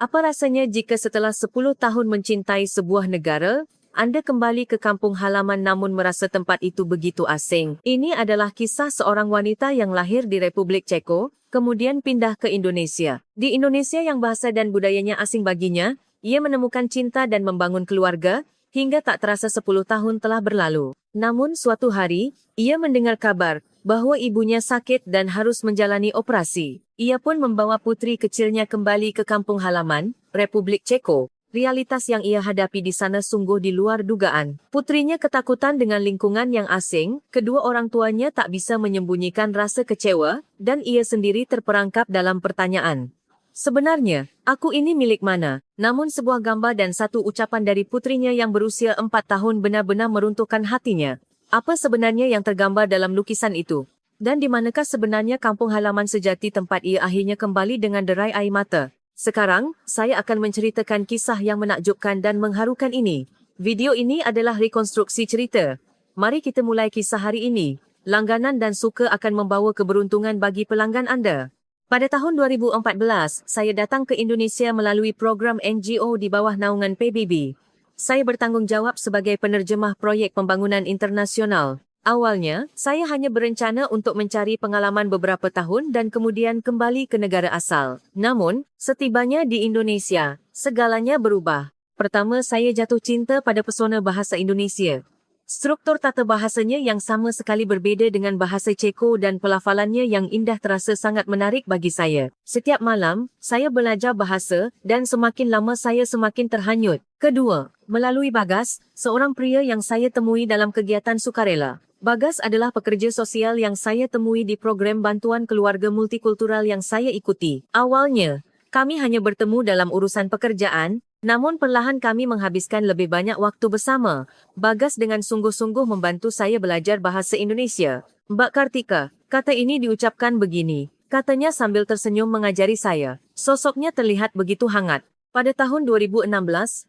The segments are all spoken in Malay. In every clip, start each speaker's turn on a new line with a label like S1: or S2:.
S1: Apa rasanya jika setelah 10 tahun mencintai sebuah negara, Anda kembali ke kampung halaman namun merasa tempat itu begitu asing? Ini adalah kisah seorang wanita yang lahir di Republik Ceko, kemudian pindah ke Indonesia. Di Indonesia yang bahasa dan budayanya asing baginya, ia menemukan cinta dan membangun keluarga, hingga tak terasa 10 tahun telah berlalu. Namun suatu hari, ia mendengar kabar bahwa ibunya sakit dan harus menjalani operasi. Ia pun membawa putri kecilnya kembali ke kampung halaman, Republik Ceko. Realitas yang ia hadapi di sana sungguh di luar dugaan. Putrinya ketakutan dengan lingkungan yang asing, kedua orang tuanya tak bisa menyembunyikan rasa kecewa, dan ia sendiri terperangkap dalam pertanyaan. Sebenarnya, aku ini milik mana? Namun sebuah gambar dan satu ucapan dari putrinya yang berusia 4 tahun benar-benar meruntuhkan hatinya. Apa sebenarnya yang tergambar dalam lukisan itu? Dan di manakah sebenarnya kampung halaman sejati tempat ia akhirnya kembali dengan derai air mata? Sekarang, saya akan menceritakan kisah yang menakjubkan dan mengharukan ini. Video ini adalah rekonstruksi cerita. Mari kita mulai kisah hari ini. Langganan dan suka akan membawa keberuntungan bagi pelanggan anda. Pada tahun 2014, saya datang ke Indonesia melalui program NGO di bawah naungan PBB. Saya bertanggungjawab sebagai penerjemah proyek pembangunan internasional. Awalnya, saya hanya berencana untuk mencari pengalaman beberapa tahun dan kemudian kembali ke negara asal. Namun, setibanya di Indonesia, segalanya berubah. Pertama, saya jatuh cinta pada pesona bahasa Indonesia. Struktur tata bahasanya yang sama sekali berbeza dengan bahasa Ceko dan pelafalannya yang indah terasa sangat menarik bagi saya. Setiap malam, saya belajar bahasa dan semakin lama saya semakin terhanyut. Kedua, melalui Bagas, seorang pria yang saya temui dalam kegiatan sukarela. Bagas adalah pekerja sosial yang saya temui di program bantuan keluarga multikultural yang saya ikuti. Awalnya, kami hanya bertemu dalam urusan pekerjaan, namun perlahan kami menghabiskan lebih banyak waktu bersama. Bagas dengan sungguh-sungguh membantu saya belajar bahasa Indonesia. Mbak Kartika, kata ini diucapkan begini, katanya sambil tersenyum mengajari saya. Sosoknya terlihat begitu hangat. Pada tahun 2016,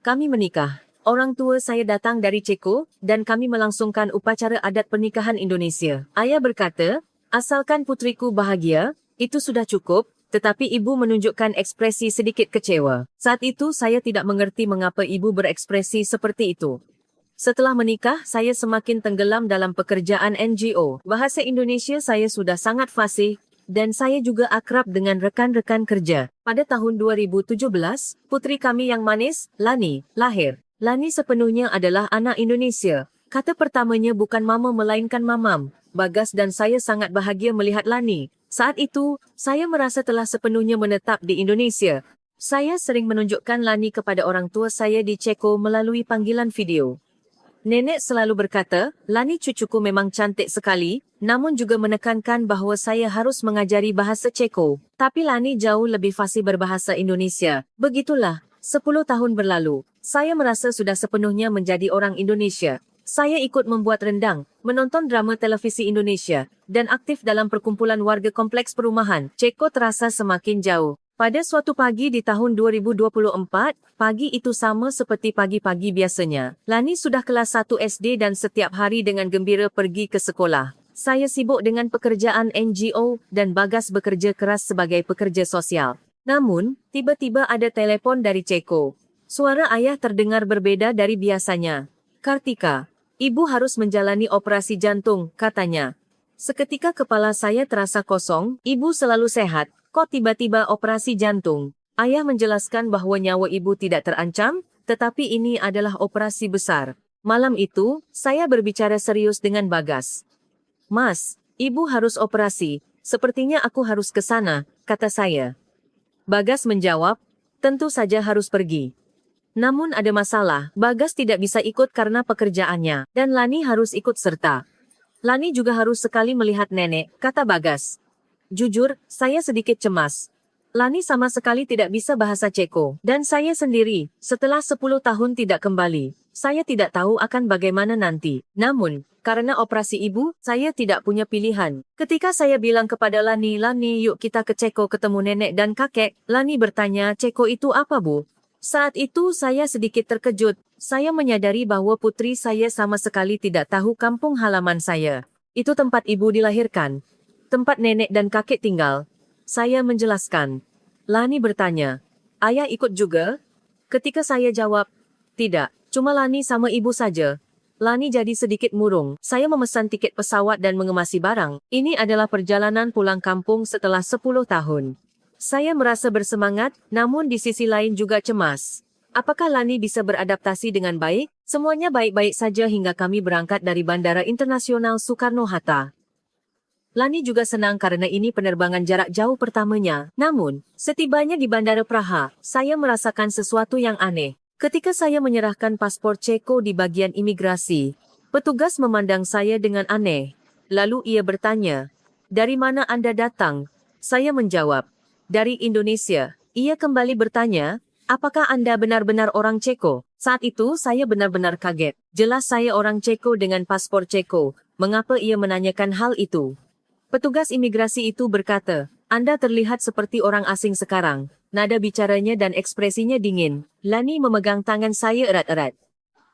S1: kami menikah. Orang tua saya datang dari Ceko, dan kami melangsungkan upacara adat pernikahan Indonesia. Ayah berkata, asalkan putriku bahagia, itu sudah cukup, tetapi ibu menunjukkan ekspresi sedikit kecewa. Saat itu saya tidak mengerti mengapa ibu berekspresi seperti itu. Setelah menikah, saya semakin tenggelam dalam pekerjaan NGO. Bahasa Indonesia saya sudah sangat fasih, dan saya juga akrab dengan rekan-rekan kerja. Pada tahun 2017, putri kami yang manis, Lani, lahir. Lani sepenuhnya adalah anak Indonesia. Kata pertamanya bukan mama melainkan mamam. Bagas dan saya sangat bahagia melihat Lani. Saat itu, saya merasa telah sepenuhnya menetap di Indonesia. Saya sering menunjukkan Lani kepada orang tua saya di Ceko melalui panggilan video. Nenek selalu berkata, Lani cucuku memang cantik sekali, namun juga menekankan bahawa saya harus mengajari bahasa Ceko. Tapi Lani jauh lebih fasih berbahasa Indonesia. Begitulah, 10 tahun berlalu, saya merasa sudah sepenuhnya menjadi orang Indonesia. Saya ikut membuat rendang, menonton drama televisi Indonesia, dan aktif dalam perkumpulan warga kompleks perumahan. Ceko terasa semakin jauh. Pada suatu pagi di tahun 2024, pagi itu sama seperti pagi-pagi biasanya. Lani sudah kelas 1 SD dan setiap hari dengan gembira pergi ke sekolah. Saya sibuk dengan pekerjaan NGO dan Bagas bekerja keras sebagai pekerja sosial. Namun, tiba-tiba ada telepon dari Ceko. Suara ayah terdengar berbeda dari biasanya. Kartika, ibu harus menjalani operasi jantung, katanya. Seketika kepala saya terasa kosong, ibu selalu sehat, kok tiba-tiba operasi jantung? Ayah menjelaskan bahwa nyawa ibu tidak terancam, tetapi ini adalah operasi besar. Malam itu, saya berbicara serius dengan Bagas. Mas, ibu harus operasi, sepertinya aku harus ke sana, kata saya. Bagas menjawab, tentu saja harus pergi. Namun ada masalah, Bagas tidak bisa ikut karena pekerjaannya, dan Lani harus ikut serta. Lani juga harus sekali melihat nenek, kata Bagas. Jujur, saya sedikit cemas. Lani sama sekali tidak bisa bahasa Ceko, dan saya sendiri, setelah 10 tahun tidak kembali. Saya tidak tahu akan bagaimana nanti. Namun, karena operasi ibu, saya tidak punya pilihan. Ketika saya bilang kepada Lani, Lani yuk kita ke Ceko ketemu nenek dan kakek, Lani bertanya, Ceko itu apa bu? Saat itu saya sedikit terkejut. Saya menyadari bahwa putri saya sama sekali tidak tahu kampung halaman saya. Itu tempat ibu dilahirkan. Tempat nenek dan kakek tinggal. Saya menjelaskan. Lani bertanya, Ayah ikut juga? Ketika saya jawab, tidak, cuma Lani sama ibu saja. Lani jadi sedikit murung. Saya memesan tiket pesawat dan mengemasi barang. Ini adalah perjalanan pulang kampung setelah 10 tahun. Saya merasa bersemangat, namun di sisi lain juga cemas. Apakah Lani bisa beradaptasi dengan baik? Semuanya baik-baik saja hingga kami berangkat dari Bandara Internasional Soekarno-Hatta. Lani juga senang karena ini penerbangan jarak jauh pertamanya. Namun, setibanya di Bandara Praha, saya merasakan sesuatu yang aneh. Ketika saya menyerahkan paspor Ceko di bagian imigrasi, petugas memandang saya dengan aneh. Lalu ia bertanya, "Dari mana Anda datang?" Saya menjawab, "Dari Indonesia." Ia kembali bertanya, "Apakah Anda benar-benar orang Ceko?" Saat itu saya benar-benar kaget. Jelas saya orang Ceko dengan paspor Ceko. Mengapa ia menanyakan hal itu? Petugas imigrasi itu berkata, "Anda terlihat seperti orang asing sekarang." Nada bicaranya dan ekspresinya dingin. Lani memegang tangan saya erat-erat.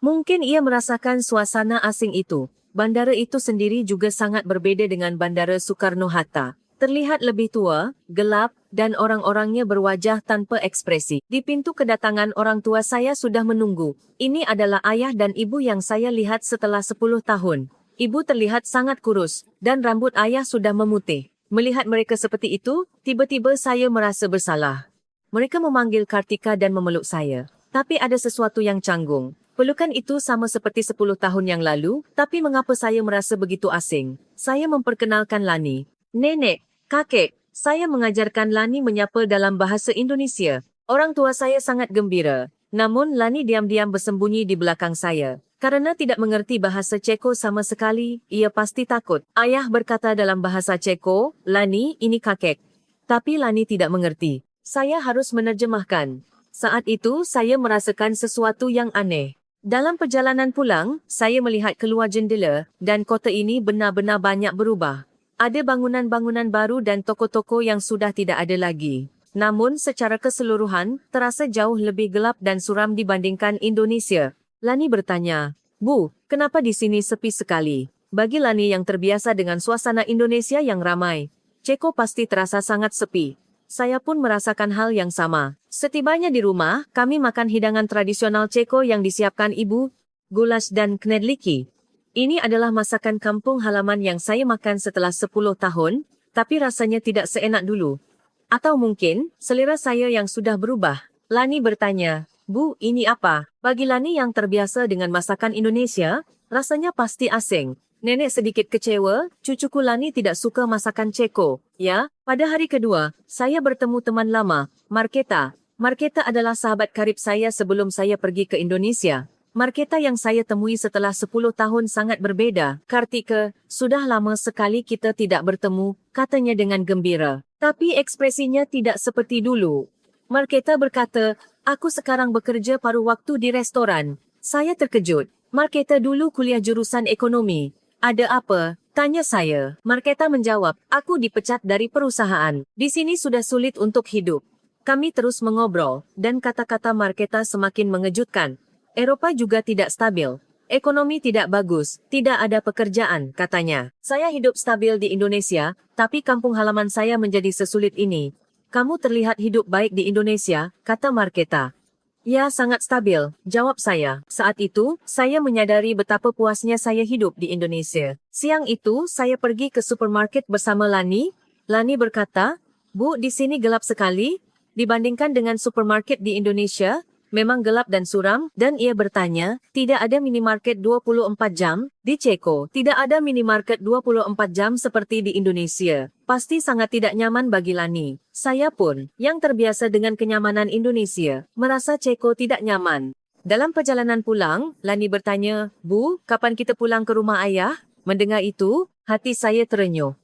S1: Mungkin ia merasakan suasana asing itu. Bandara itu sendiri juga sangat berbeda dengan Bandara Soekarno-Hatta. Terlihat lebih tua, gelap, dan orang-orangnya berwajah tanpa ekspresi. Di pintu kedatangan orang tua saya sudah menunggu. Ini adalah ayah dan ibu yang saya lihat setelah 10 tahun. Ibu terlihat sangat kurus, dan rambut ayah sudah memutih. Melihat mereka seperti itu, tiba-tiba saya merasa bersalah. Mereka memanggil Kartika dan memeluk saya. Tapi ada sesuatu yang canggung. Pelukan itu sama seperti 10 tahun yang lalu, tapi mengapa saya merasa begitu asing? Saya memperkenalkan Lani. "Nenek, kakek." Saya mengajarkan Lani menyapa dalam bahasa Indonesia. Orang tua saya sangat gembira. Namun Lani diam-diam bersembunyi di belakang saya. Karena tidak mengerti bahasa Ceko sama sekali, ia pasti takut. Ayah berkata dalam bahasa Ceko, "Lani, ini kakek." Tapi Lani tidak mengerti. Saya harus menerjemahkan. Saat itu, saya merasakan sesuatu yang aneh. Dalam perjalanan pulang, saya melihat keluar jendela, dan kota ini benar-benar banyak berubah. Ada bangunan-bangunan baru dan toko-toko yang sudah tidak ada lagi. Namun, secara keseluruhan, terasa jauh lebih gelap dan suram dibandingkan Indonesia. Lani bertanya, "Bu, kenapa di sini sepi sekali?" Bagi Lani yang terbiasa dengan suasana Indonesia yang ramai, Ceko pasti terasa sangat sepi. Saya pun merasakan hal yang sama. Setibanya di rumah, kami makan hidangan tradisional Ceko yang disiapkan ibu, goulash dan knedliki. Ini adalah masakan kampung halaman yang saya makan setelah 10 tahun, tapi rasanya tidak seenak dulu. Atau mungkin, selera saya yang sudah berubah. Lani bertanya, "Bu, ini apa?" Bagi Lani yang terbiasa dengan masakan Indonesia, rasanya pasti asing. Nenek sedikit kecewa, cucuku Lani tidak suka masakan Ceko. Ya, pada hari kedua, saya bertemu teman lama, Marketa. Marketa adalah sahabat karib saya sebelum saya pergi ke Indonesia. Marketa yang saya temui setelah 10 tahun sangat berbeda. "Kartika, sudah lama sekali kita tidak bertemu," katanya dengan gembira. Tapi ekspresinya tidak seperti dulu. Marketa berkata, "Aku sekarang bekerja paruh waktu di restoran." Saya terkejut. Marketa dulu kuliah jurusan ekonomi. "Ada apa?" tanya saya. Marketa menjawab, "Aku dipecat dari perusahaan. Di sini sudah sulit untuk hidup." Kami terus mengobrol, dan kata-kata Marketa semakin mengejutkan. "Eropa juga tidak stabil. Ekonomi tidak bagus, tidak ada pekerjaan," katanya. "Saya hidup stabil di Indonesia, tapi kampung halaman saya menjadi sesulit ini." "Kamu terlihat hidup baik di Indonesia," kata Marketa. "Ya, sangat stabil," jawab saya. Saat itu, saya menyadari betapa puasnya saya hidup di Indonesia. Siang itu, saya pergi ke supermarket bersama Lani. Lani berkata, "Bu, di sini gelap sekali. Dibandingkan dengan supermarket di Indonesia, memang gelap dan suram." Dan ia bertanya, "Tidak ada minimarket 24 jam? Di Ceko, tidak ada minimarket 24 jam seperti di Indonesia." Pasti sangat tidak nyaman bagi Lani. Saya pun, yang terbiasa dengan kenyamanan Indonesia, merasa Ceko tidak nyaman. Dalam perjalanan pulang, Lani bertanya, "Bu, kapan kita pulang ke rumah ayah?" Mendengar itu, hati saya terenyuh.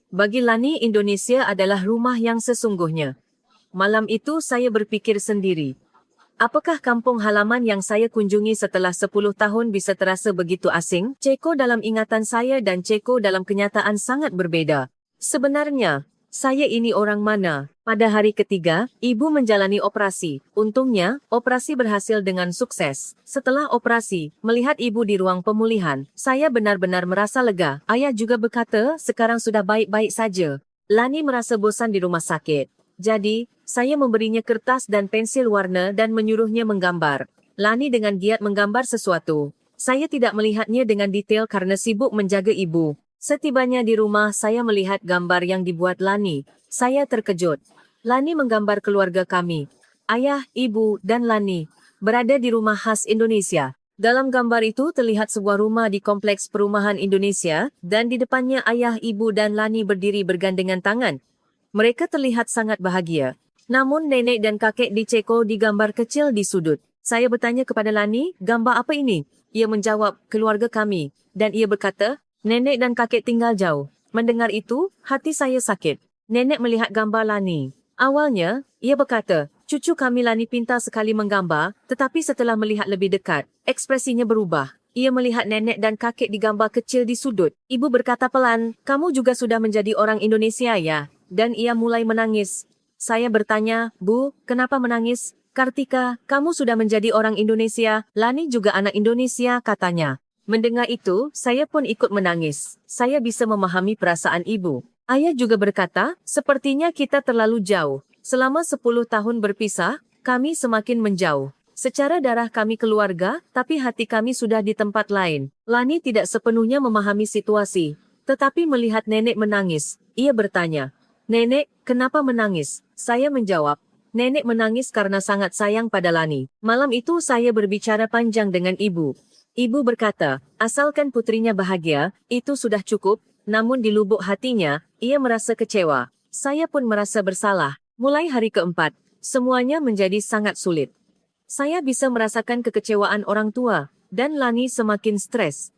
S1: Bagi Lani, Indonesia adalah rumah yang sesungguhnya. Malam itu saya berpikir sendiri. Apakah kampung halaman yang saya kunjungi setelah 10 tahun bisa terasa begitu asing? Ceko dalam ingatan saya dan Ceko dalam kenyataan sangat berbeda. Sebenarnya, saya ini orang mana? Pada hari ketiga, ibu menjalani operasi. Untungnya, operasi berhasil dengan sukses. Setelah operasi, melihat ibu di ruang pemulihan, saya benar-benar merasa lega. Ayah juga berkata, sekarang sudah baik-baik saja. Lani merasa bosan di rumah sakit. Jadi, Saya memberinya kertas dan pensil warna dan menyuruhnya menggambar. Lani dengan giat menggambar sesuatu. Saya tidak melihatnya dengan detail karena sibuk menjaga ibu. Setibanya di rumah, saya melihat gambar yang dibuat Lani. Saya terkejut. Lani menggambar keluarga kami. Ayah, ibu, dan Lani berada di rumah khas Indonesia. Dalam gambar itu terlihat sebuah rumah di kompleks perumahan Indonesia dan di depannya ayah, ibu dan Lani berdiri bergandengan tangan. Mereka terlihat sangat bahagia. Namun nenek dan kakek di Ceko digambar kecil di sudut. Saya bertanya kepada Lani, gambar apa ini? Ia menjawab, keluarga kami. Dan ia berkata, nenek dan kakek tinggal jauh. Mendengar itu, hati saya sakit. Nenek melihat gambar Lani. Awalnya, ia berkata, cucu kami Lani pintar sekali menggambar, tetapi setelah melihat lebih dekat, ekspresinya berubah. Ia melihat nenek dan kakek digambar kecil di sudut. Ibu berkata pelan, kamu juga sudah menjadi orang Indonesia ya? Dan ia mulai menangis. Saya bertanya, Bu, kenapa menangis? Kartika, kamu sudah menjadi orang Indonesia, Lani juga anak Indonesia, katanya. Mendengar itu, saya pun ikut menangis. Saya bisa memahami perasaan ibu. Ayah juga berkata, sepertinya kita terlalu jauh. Selama 10 tahun berpisah, kami semakin menjauh. Secara darah kami keluarga, tapi hati kami sudah di tempat lain. Lani tidak sepenuhnya memahami situasi. Tetapi melihat nenek menangis, ia bertanya, Nenek, kenapa menangis? Saya menjawab, nenek menangis karena sangat sayang pada Lani. Malam itu saya berbicara panjang dengan ibu. Ibu berkata, asalkan putrinya bahagia, itu sudah cukup, namun di lubuk hatinya, ia merasa kecewa. Saya pun merasa bersalah. Mulai hari keempat, semuanya menjadi sangat sulit. Saya bisa merasakan kekecewaan orang tua, dan Lani semakin stres.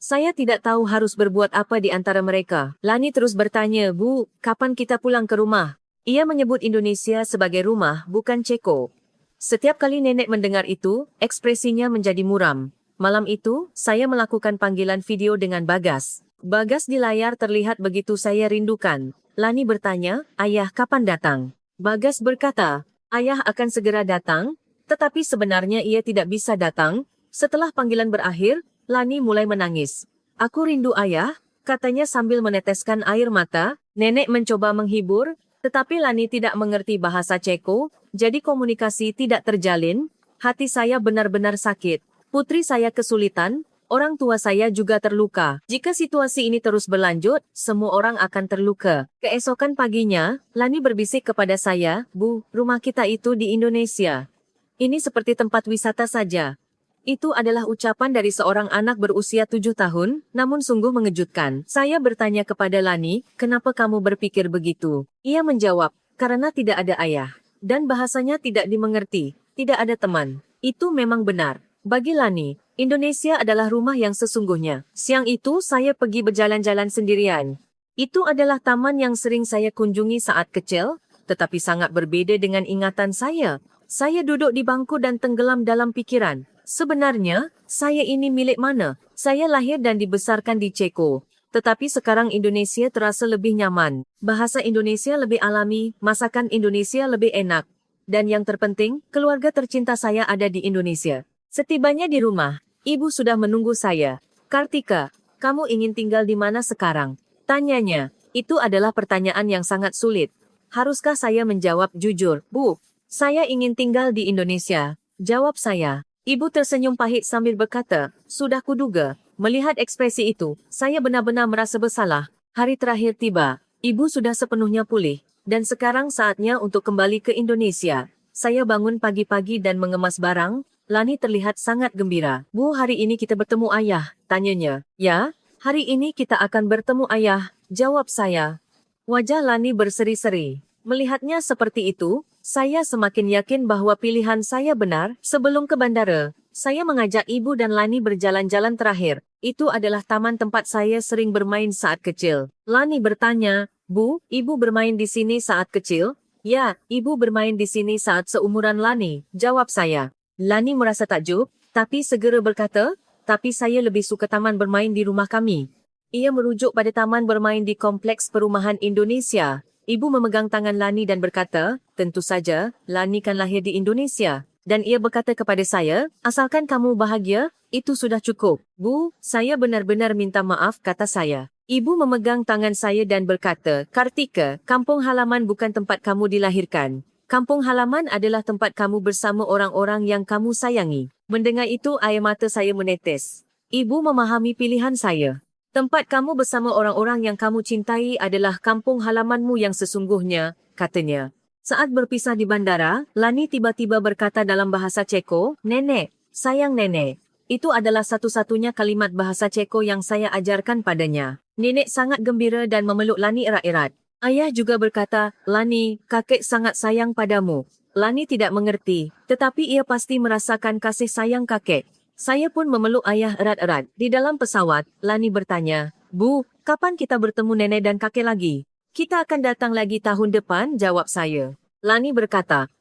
S1: Saya tidak tahu harus berbuat apa di antara mereka. Lani terus bertanya, Bu, kapan kita pulang ke rumah? Ia menyebut Indonesia sebagai rumah, bukan Ceko. Setiap kali nenek mendengar itu, ekspresinya menjadi muram. Malam itu, saya melakukan panggilan video dengan Bagas. Bagas di layar terlihat begitu saya rindukan. Lani bertanya, ayah kapan datang? Bagas berkata, ayah akan segera datang, tetapi sebenarnya ia tidak bisa datang. Setelah panggilan berakhir, Lani mulai menangis. Aku rindu ayah, katanya sambil meneteskan air mata. Nenek mencoba menghibur, tetapi Lani tidak mengerti bahasa Ceko, jadi komunikasi tidak terjalin. Hati saya benar-benar sakit. Putri saya kesulitan. Orang tua saya juga terluka. Jika situasi ini terus berlanjut, semua orang akan terluka. Keesokan paginya, Lani berbisik kepada saya, Bu, rumah kita itu di Indonesia. Ini seperti tempat wisata saja. Itu adalah ucapan dari seorang anak berusia 7 tahun, namun sungguh mengejutkan. Saya bertanya kepada Lani, kenapa kamu berpikir begitu? Ia menjawab, karena tidak ada ayah. Dan bahasanya tidak dimengerti, tidak ada teman. Itu memang benar. Bagi Lani, Indonesia adalah rumah yang sesungguhnya. Siang itu saya pergi berjalan-jalan sendirian. Itu adalah taman yang sering saya kunjungi saat kecil, tetapi sangat berbeda dengan ingatan saya. Saya duduk di bangku dan tenggelam dalam pikiran. Sebenarnya, saya ini milik mana? Saya lahir dan dibesarkan di Ceko. Tetapi sekarang Indonesia terasa lebih nyaman. Bahasa Indonesia lebih alami, masakan Indonesia lebih enak. Dan yang terpenting, keluarga tercinta saya ada di Indonesia. Setibanya di rumah, ibu sudah menunggu saya. Kartika, kamu ingin tinggal di mana sekarang? Tanyanya. Itu adalah pertanyaan yang sangat sulit. Haruskah saya menjawab jujur? Bu, saya ingin tinggal di Indonesia. Jawab saya. Ibu tersenyum pahit sambil berkata, sudah kuduga. Melihat ekspresi itu, saya benar-benar merasa bersalah. Hari terakhir tiba. Ibu sudah sepenuhnya pulih. Dan sekarang saatnya untuk kembali ke Indonesia. Saya bangun pagi-pagi dan mengemas barang. Lani terlihat sangat gembira. Bu, hari ini kita bertemu ayah, tanyanya. Ya, hari ini kita akan bertemu ayah, jawab saya. Wajah Lani berseri-seri. Melihatnya seperti itu, saya semakin yakin bahwa pilihan saya benar. Sebelum ke bandara, saya mengajak ibu dan Lani berjalan-jalan terakhir. Itu adalah taman tempat saya sering bermain saat kecil. Lani bertanya, Bu, ibu bermain di sini saat kecil? Ya, ibu bermain di sini saat seumuran Lani, jawab saya. Lani merasa takjub, tapi segera berkata, tapi saya lebih suka taman bermain di rumah kami. Ia merujuk pada taman bermain di kompleks perumahan Indonesia. Ibu memegang tangan Lani dan berkata, tentu saja, Lani kan lahir di Indonesia. Dan ia berkata kepada saya, asalkan kamu bahagia, itu sudah cukup. Bu, saya benar-benar minta maaf, kata saya. Ibu memegang tangan saya dan berkata, Kartika, kampung halaman bukan tempat kamu dilahirkan. Kampung halaman adalah tempat kamu bersama orang-orang yang kamu sayangi. Mendengar itu, air mata saya menetes. Ibu memahami pilihan saya. Tempat kamu bersama orang-orang yang kamu cintai adalah kampung halamanmu yang sesungguhnya, katanya. Saat berpisah di bandara, Lani tiba-tiba berkata dalam bahasa Ceko, "Nenek, sayang nenek." Itu adalah satu-satunya kalimat bahasa Ceko yang saya ajarkan padanya. Nenek sangat gembira dan memeluk Lani erat-erat. Ayah juga berkata, "Lani, kakek sangat sayang padamu." Lani tidak mengerti, tetapi ia pasti merasakan kasih sayang kakek. Saya pun memeluk ayah erat-erat. Di dalam pesawat, Lani bertanya, "Bu, kapan kita bertemu nenek dan kakek lagi?" "Kita akan datang lagi tahun depan," jawab saya. Lani berkata,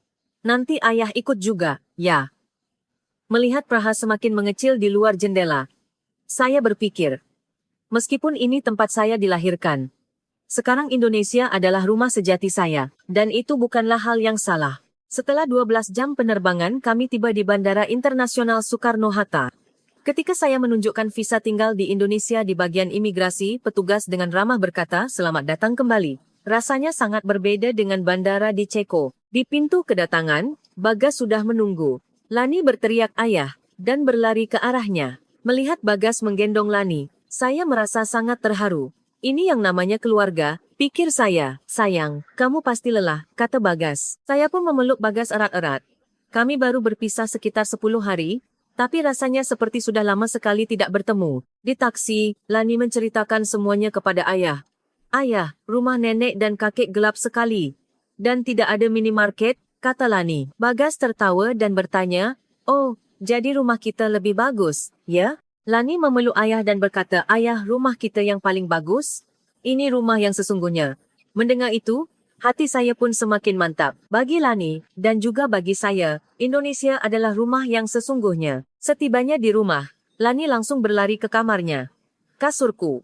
S1: "Nanti ayah ikut juga, ya?" Melihat Praha semakin mengecil di luar jendela, saya berpikir, meskipun ini tempat saya dilahirkan, sekarang Indonesia adalah rumah sejati saya, dan itu bukanlah hal yang salah. Setelah 12 jam penerbangan, kami tiba di Bandara Internasional Soekarno-Hatta. Ketika saya menunjukkan visa tinggal di Indonesia di bagian imigrasi, petugas dengan ramah berkata, "Selamat datang kembali." Rasanya sangat berbeda dengan bandara di Ceko. Di pintu kedatangan, Bagas sudah menunggu. Lani berteriak ayah, dan berlari ke arahnya. Melihat Bagas menggendong Lani, saya merasa sangat terharu. "Ini yang namanya keluarga," pikir saya. "Sayang, kamu pasti lelah," kata Bagas. Saya pun memeluk Bagas erat-erat. Kami baru berpisah sekitar 10 hari, tapi rasanya seperti sudah lama sekali tidak bertemu. Di taksi, Lani menceritakan semuanya kepada ayah. "Ayah, rumah nenek dan kakek gelap sekali. Dan tidak ada minimarket," kata Lani. Bagas tertawa dan bertanya, "Oh, jadi rumah kita lebih bagus, ya?" Lani memeluk ayah dan berkata, "Ayah, rumah kita yang paling bagus? Ini rumah yang sesungguhnya." Mendengar itu, hati saya pun semakin mantap. Bagi Lani, dan juga bagi saya, Indonesia adalah rumah yang sesungguhnya. Setibanya di rumah, Lani langsung berlari ke kamarnya. "Kasurku,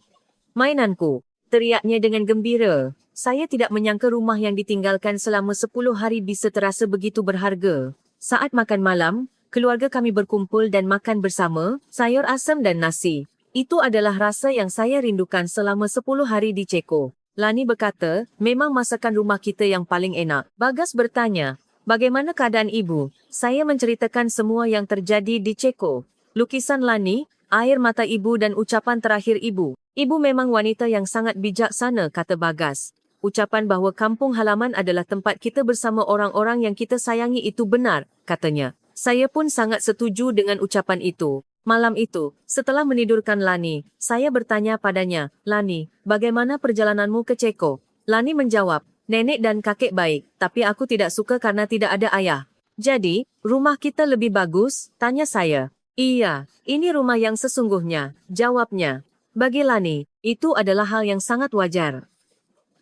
S1: mainanku," teriaknya dengan gembira. Saya tidak menyangka rumah yang ditinggalkan selama 10 hari bisa terasa begitu berharga. Saat makan malam, keluarga kami berkumpul dan makan bersama, sayur asam dan nasi. Itu adalah rasa yang saya rindukan selama 10 hari di Ceko. Lani berkata, "Memang masakan rumah kita yang paling enak." Bagas bertanya, "Bagaimana keadaan ibu?" Saya menceritakan semua yang terjadi di Ceko. Lukisan Lani, air mata ibu dan ucapan terakhir ibu. "Ibu memang wanita yang sangat bijaksana," kata Bagas. "Ucapan bahawa kampung halaman adalah tempat kita bersama orang-orang yang kita sayangi itu benar," katanya. Saya pun sangat setuju dengan ucapan itu. Malam itu, setelah menidurkan Lani, saya bertanya padanya, "Lani, bagaimana perjalananmu ke Ceko?" Lani menjawab, "Nenek dan kakek baik, tapi aku tidak suka karena tidak ada ayah." "Jadi, rumah kita lebih bagus?" tanya saya. "Iya, ini rumah yang sesungguhnya," jawabnya. Bagi Lani, itu adalah hal yang sangat wajar.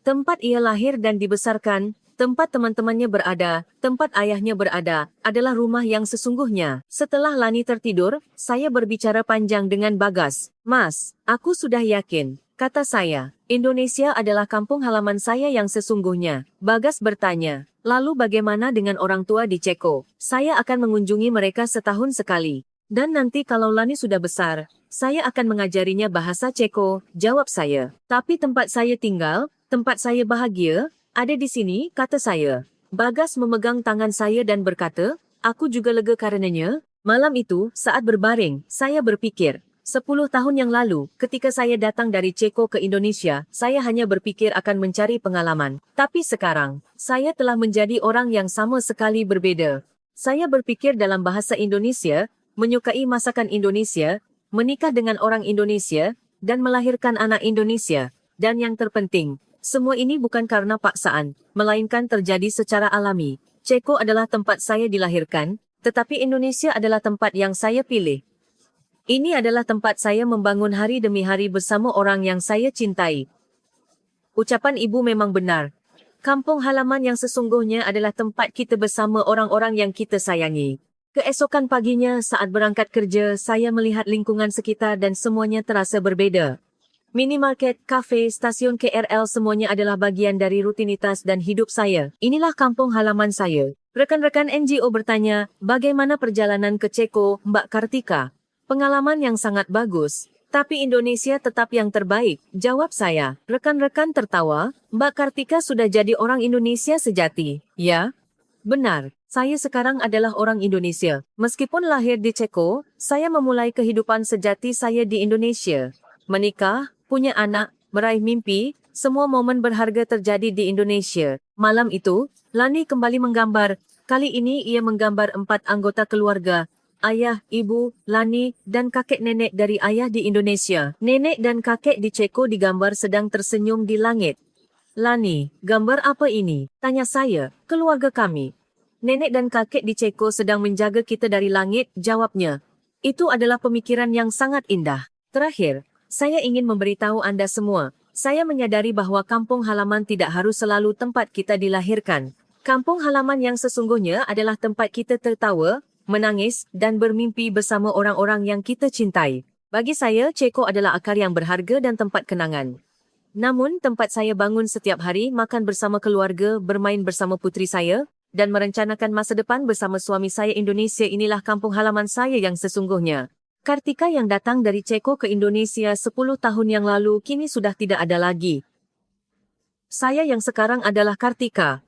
S1: Tempat ia lahir dan dibesarkan, tempat teman-temannya berada, tempat ayahnya berada, adalah rumah yang sesungguhnya. Setelah Lani tertidur, saya berbicara panjang dengan Bagas. "Mas, aku sudah yakin," kata saya. "Indonesia adalah kampung halaman saya yang sesungguhnya." Bagas bertanya, "Lalu bagaimana dengan orang tua di Ceko?" "Saya akan mengunjungi mereka setahun sekali. Dan nanti kalau Lani sudah besar, saya akan mengajarinya bahasa Ceko," jawab saya. "Tapi tempat saya tinggal, tempat saya bahagia, ada di sini," kata saya. Bagas memegang tangan saya dan berkata, "Aku juga lega karenanya." Malam itu, saat berbaring, saya berpikir, 10 tahun yang lalu, ketika saya datang dari Ceko ke Indonesia, saya hanya berpikir akan mencari pengalaman. Tapi sekarang, saya telah menjadi orang yang sama sekali berbeda. Saya berpikir dalam bahasa Indonesia, menyukai masakan Indonesia, menikah dengan orang Indonesia, dan melahirkan anak Indonesia. Dan yang terpenting, semua ini bukan karena paksaan, melainkan terjadi secara alami. Ceko adalah tempat saya dilahirkan, tetapi Indonesia adalah tempat yang saya pilih. Ini adalah tempat saya membangun hari demi hari bersama orang yang saya cintai. Ucapan ibu memang benar. Kampung halaman yang sesungguhnya adalah tempat kita bersama orang-orang yang kita sayangi. Keesokan paginya saat berangkat kerja, saya melihat lingkungan sekitar dan semuanya terasa berbeda. Minimarket, kafe, stasiun KRL semuanya adalah bagian dari rutinitas dan hidup saya. Inilah kampung halaman saya. Rekan-rekan NGO bertanya, "Bagaimana perjalanan ke Ceko, Mbak Kartika?" "Pengalaman yang sangat bagus. Tapi Indonesia tetap yang terbaik," jawab saya. Rekan-rekan tertawa, "Mbak Kartika sudah jadi orang Indonesia sejati, ya?" Benar, saya sekarang adalah orang Indonesia. Meskipun lahir di Ceko, saya memulai kehidupan sejati saya di Indonesia. Menikah, punya anak, meraih mimpi, semua momen berharga terjadi di Indonesia. Malam itu, Lani kembali menggambar. Kali ini ia menggambar 4 anggota keluarga. Ayah, ibu, Lani, dan kakek nenek dari ayah di Indonesia. Nenek dan kakek di Ceko digambar sedang tersenyum di langit. Lani, gambar apa ini? Tanya saya, keluarga kami. Nenek dan kakek di Ceko sedang menjaga kita dari langit, jawabnya. Itu adalah pemikiran yang sangat indah. Terakhir, saya ingin memberitahu Anda semua. Saya menyadari bahwa kampung halaman tidak harus selalu tempat kita dilahirkan. Kampung halaman yang sesungguhnya adalah tempat kita tertawa, menangis, dan bermimpi bersama orang-orang yang kita cintai. Bagi saya, Ceko adalah akar yang berharga dan tempat kenangan. Namun, tempat saya bangun setiap hari, makan bersama keluarga, bermain bersama putri saya, dan merencanakan masa depan bersama suami saya Indonesia inilah kampung halaman saya yang sesungguhnya. Kartika yang datang dari Ceko ke Indonesia 10 tahun yang lalu kini sudah tidak ada lagi. Saya yang sekarang adalah Kartika.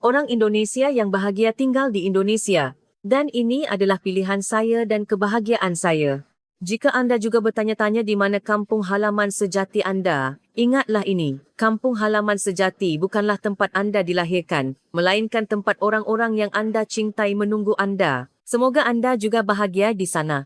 S1: Orang Indonesia yang bahagia tinggal di Indonesia. Dan ini adalah pilihan saya dan kebahagiaan saya. Jika Anda juga bertanya-tanya di mana kampung halaman sejati Anda, ingatlah ini, kampung halaman sejati bukanlah tempat Anda dilahirkan, melainkan tempat orang-orang yang Anda cintai menunggu Anda. Semoga Anda juga bahagia di sana.